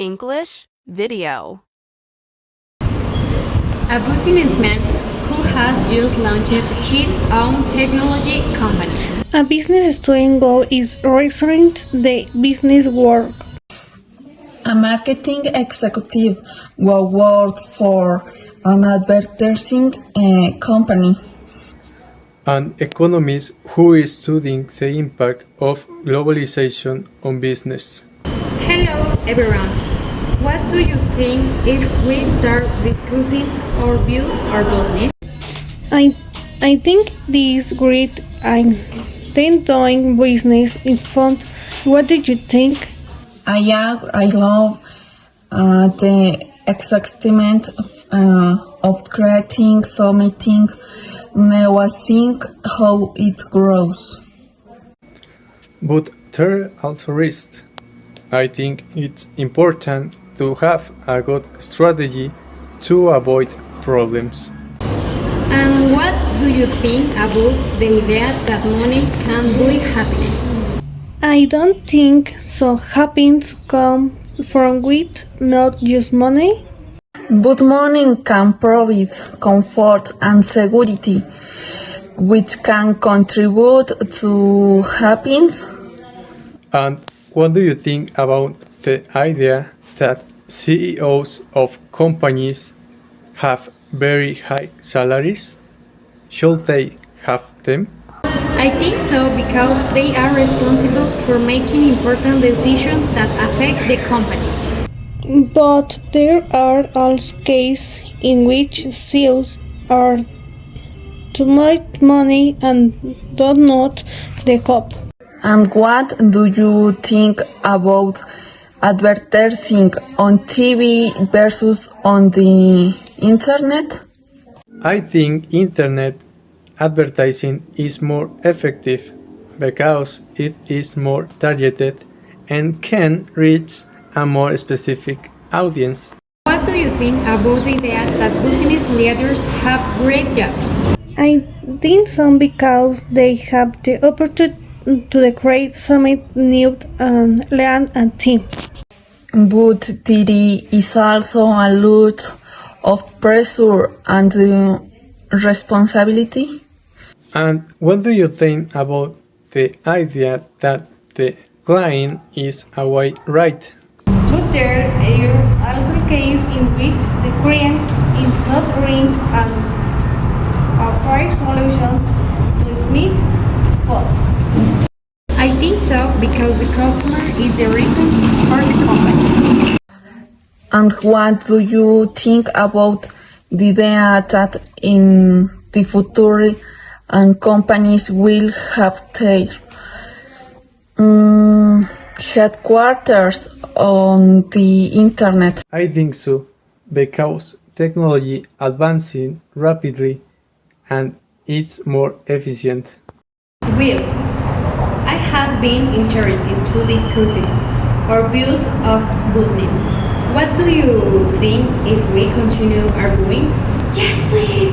English video. A businessman who has just launched his own technology company. A business student goal is restoring the business world. A marketing executive who works for an advertising company. An economist who is studying the impact of globalization on business. Hello everyone. What do you think if we start discussing our views or business? I think this is great. I'm then doing business in front. What did you think? I love the excitement of creating something new, seeing how it grows. But there are also risks. I think it's important to have a good strategy to avoid problems. And what do you think about the idea that money can buy happiness? I don't think so. Happiness comes from with not just money. But money can provide comfort and security, which can contribute to happiness. And what do you think about the idea that CEOs of companies have very high salaries? Should they have them? I think so because they are responsible for making important decisions that affect the company. But there are also cases in which CEOs are to make money and do not the hope. And what do you think about advertising on TV versus on the internet? I think internet advertising is more effective because it is more targeted and can reach a more specific audience. What do you think about the idea that business leaders have great jobs? I think some because they have the opportunity to create something new and learn a team. But there is also a lot of pressure and responsibility. And what do you think about the idea that the client is always right? But there are also cases in which the client is not bring a fair solution to Smith fault. I think so because the customer is the reason for the company. And what do you think about the idea that in the future companies will have their headquarters on the internet? I think so, because technology advancing rapidly and it's more efficient. Will, I has been interesting to discussing our views of business. What do you think if we continue arguing? Yes, please!